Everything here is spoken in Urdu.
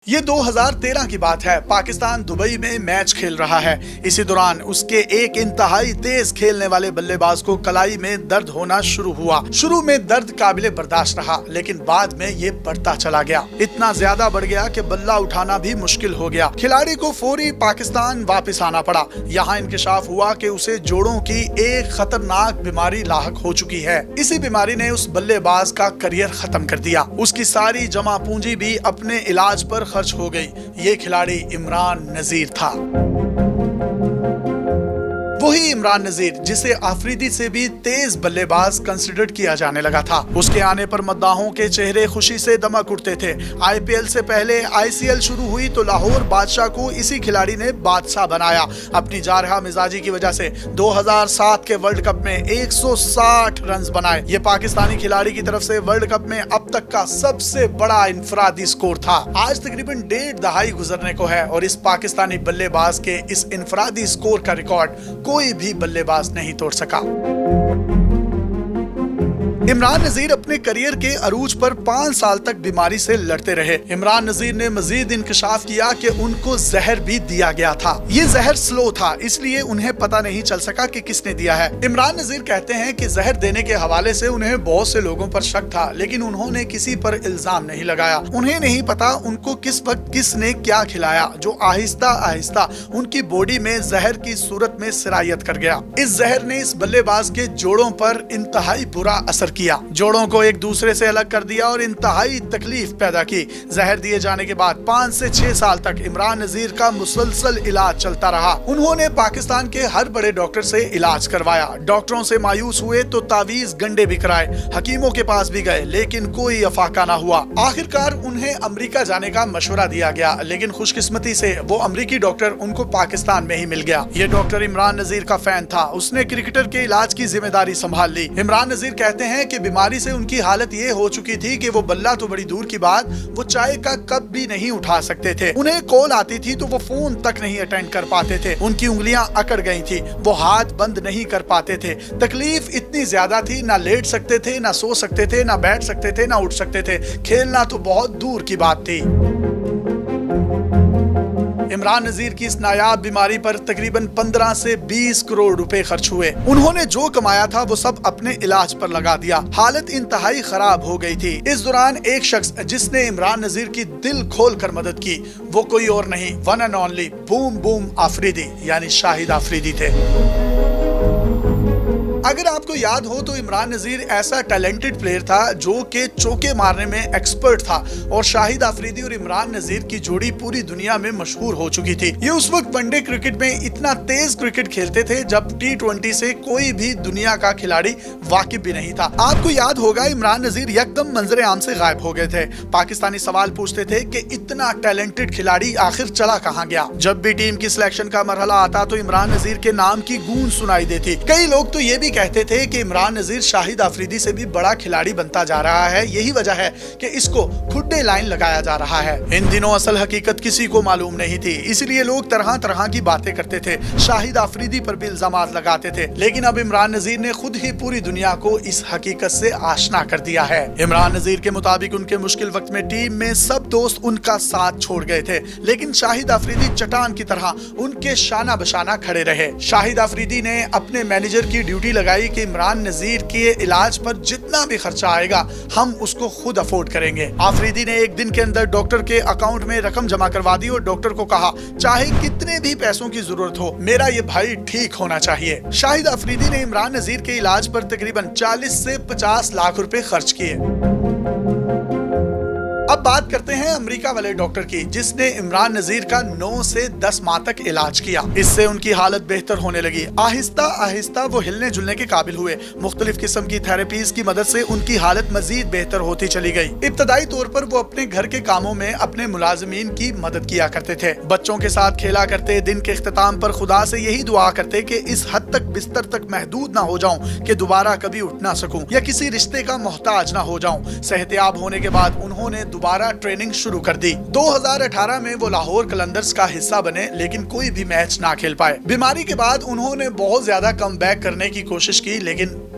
یہ 2013 کی بات ہے۔ پاکستان دبئی میں میچ کھیل رہا ہے۔ اسی دوران اس کے ایک انتہائی تیز کھیلنے والے بلے باز کو کلائی میں درد ہونا شروع ہوا۔ شروع میں درد قابل برداشت رہا، لیکن بعد میں یہ بڑھتا چلا گیا۔ اتنا زیادہ بڑھ گیا کہ بلہ اٹھانا بھی مشکل ہو گیا۔ کھلاڑی کو فوری پاکستان واپس آنا پڑا۔ یہاں انکشاف ہوا کہ اسے جوڑوں کی ایک خطرناک بیماری لاحق ہو چکی ہے۔ اسی بیماری نے اس بلے باز کا کریئر ختم کر دیا۔ اس کی ساری جمع پونجی بھی اپنے علاج پر خرچ ہو گئی۔ یہ کھلاڑی عمران نذیر تھا۔ وہی عمران نذیر جسے آفریدی سے بھی تیز بلے باز کنسیڈرڈ کیا جانے لگا تھا۔ اس کے آنے پر مداحوں کے چہرے خوشی سے دمک اٹھتے تھے۔ آئی پی ایل سے پہلے آئی سی ایل شروع ہوئی تو لاہور بادشاہ کو اسی کھلاڑی نے بادشاہ بنایا۔ اپنی جارحہ مزاجی کی وجہ سے 2007 کے ورلڈ کپ میں 160 رنز بنائے۔ یہ پاکستانی کھلاڑی کی طرف سے ورلڈ کپ میں اب تک کا سب سے بڑا انفرادی سکور تھا۔ آج تقریباً 1.5 دہائی گزرنے کو ہے اور اس پاکستانی بلے باز کے اس انفرادی سکور کا ریکارڈ کوئی بھی بلے باز نہیں توڑ سکا۔ عمران نذیر اپنے کریئر کے عروج پر 5 سال تک بیماری سے لڑتے رہے۔ عمران نذیر نے مزید انکشاف کیا کہ ان کو زہر بھی دیا گیا تھا۔ یہ زہر سلو تھا، اس لیے انہیں پتہ نہیں چل سکا کہ کس نے دیا ہے۔ عمران نذیر کہتے ہیں کہ زہر دینے کے حوالے سے انہیں بہت سے لوگوں پر شک تھا، لیکن انہوں نے کسی پر الزام نہیں لگایا۔ انہیں نہیں پتا ان کو کس وقت کس نے کیا کھلایا، جو آہستہ آہستہ ان کی باڈی میں زہر کی صورت میں سرایت کر گیا۔ اس زہر نے اس بلے باز کے جوڑوں پر انتہائی برا اثر کیا۔ جوڑوں کو ایک دوسرے سے الگ کر دیا اور انتہائی تکلیف پیدا کی۔ زہر دیے جانے کے بعد 5 سے 6 سال تک عمران نذیر کا مسلسل علاج چلتا رہا۔ انہوں نے پاکستان کے ہر بڑے ڈاکٹر سے علاج کروایا۔ ڈاکٹروں سے مایوس ہوئے تو تعویذ گنڈے بھی کرائے، حکیموں کے پاس بھی گئے، لیکن کوئی افاقہ نہ ہوا۔ آخرکار انہیں امریکہ جانے کا مشورہ دیا گیا، لیکن خوش قسمتی سے وہ امریکی ڈاکٹر ان کو پاکستان میں ہی مل گیا۔ یہ ڈاکٹر عمران نذیر کا فین تھا۔ اس نے کرکٹر کے علاج کی ذمہ داری سنبھال لی۔ عمران نذیر کہتے ہیں کہ بیماری سے ان کی حالت یہ ہو چکی تھی کہ وہ بلہ تو بڑی دور کی بات، وہ چائے کا کپ بھی نہیں اٹھا سکتے تھے۔ انہیں کال آتی تھی تو وہ فون تک نہیں اٹینڈ کر پاتے تھے۔ ان کی انگلیاں اکڑ گئی تھی، وہ ہاتھ بند نہیں کر پاتے تھے۔ تکلیف اتنی زیادہ تھی، نہ لیٹ سکتے تھے، نہ سو سکتے تھے، نہ بیٹھ سکتے تھے، نہ اٹھ سکتے تھے۔ کھیلنا تو بہت دور کی بات تھی۔ عمران نذیر کی اس نایاب بیماری پر تقریباً 15 سے 20 کروڑ روپے خرچ ہوئے۔ انہوں نے جو کمایا تھا وہ سب اپنے علاج پر لگا دیا۔ حالت انتہائی خراب ہو گئی تھی۔ اس دوران ایک شخص جس نے عمران نذیر کی دل کھول کر مدد کی، وہ کوئی اور نہیں، one and only boom boom Afridi یعنی شاہد آفریدی تھے۔ اگر آپ کو یاد ہو تو عمران نذیر ایسا ٹیلنٹڈ پلیئر تھا جو کہ چوکے مارنے میں ایکسپرٹ تھا، اور شاہد آفریدی اور عمران نذیر کی جوڑی پوری دنیا میں مشہور ہو چکی تھی۔ یہ اس وقت ون ڈے کرکٹ میں اتنا تیز کرکٹ کھیلتے تھے جب T20 سے کوئی بھی دنیا کا کھلاڑی واقف بھی نہیں تھا۔ آپ کو یاد ہوگا عمران نذیر یکدم منظر عام سے غائب ہو گئے تھے۔ پاکستانی سوال پوچھتے تھے کہ اتنا ٹیلنٹڈ کھلاڑی آخر چلا کہاں گیا؟ جب بھی ٹیم کی سلیکشن کا مرحلہ آتا تو عمران نذیر کے نام کی گونج سنائی دیتی۔ کئی لوگ تو یہ بھی کہتے تھے کہ عمران نذیر شاہد آفریدی سے بھی بڑا کھلاڑی بنتا جا رہا ہے، یہی وجہ ہے کہ اس کو کھڈے لائن لگایا جا رہا ہے۔ ان دنوں اصل حقیقت کسی کو معلوم نہیں تھی، اس لیے لوگ طرح طرح کی باتیں کرتے تھے، شاہد آفریدی پر بھی الزامات لگاتے تھے، لیکن اب عمران نذیر نے خود ہی پوری دنیا کو اس حقیقت سے آشنا کر دیا ہے۔ عمران نذیر کے مطابق ان کے مشکل وقت میں ٹیم میں سب دوست ان کا ساتھ چھوڑ گئے تھے، لیکن شاہد آفریدی چٹان کی طرح ان کے شانہ بشانہ کھڑے رہے۔ شاہد آفریدی نے اپنے مینیجر کی ڈیوٹی لگائی کہ عمران نذیر کے علاج پر جتنا بھی خرچہ آئے گا ہم اس کو خود افورڈ کریں گے۔ آفریدی نے ایک دن کے اندر ڈاکٹر کے اکاؤنٹ میں رقم جمع کروا دی اور ڈاکٹر کو کہا چاہے کتنے بھی پیسوں کی ضرورت ہو، میرا یہ بھائی ٹھیک ہونا چاہیے۔ شاہد آفریدی نے عمران نذیر کے علاج پر تقریباً 40 سے 50 لاکھ روپے خرچ کیے۔ اب بات کرتے ہیں امریکہ والے ڈاکٹر کی، جس نے عمران نذیر کا 9 سے 10 ماہ تک علاج کیا۔ اس سے ان کی حالت بہتر ہونے لگی۔ آہستہ آہستہ وہ ہلنے جلنے کے قابل ہوئے۔ مختلف قسم کی تھراپیز کی مدد سے ان کی حالت مزید بہتر ہوتی چلی گئی۔ ابتدائی طور پر وہ اپنے گھر کے کاموں میں اپنے ملازمین کی مدد کیا کرتے تھے، بچوں کے ساتھ کھیلا کرتے، دن کے اختتام پر خدا سے یہی دعا کرتے کہ اس حد تک بستر تک محدود نہ ہو جاؤں کہ دوبارہ کبھی اٹھ نہ سکوں یا کسی رشتے کا محتاج نہ ہو جاؤں۔ صحتیاب ہونے کے بعد انہوں نے دوبارہ ٹریننگ شروع کر دی۔ 2018 میں وہ لاہور قلندرز کا حصہ بنے، لیکن کوئی بھی میچ نہ کھیل پائے۔ بیماری کے بعد انہوں نے بہت زیادہ کم بیک کرنے کی کوشش کی، لیکن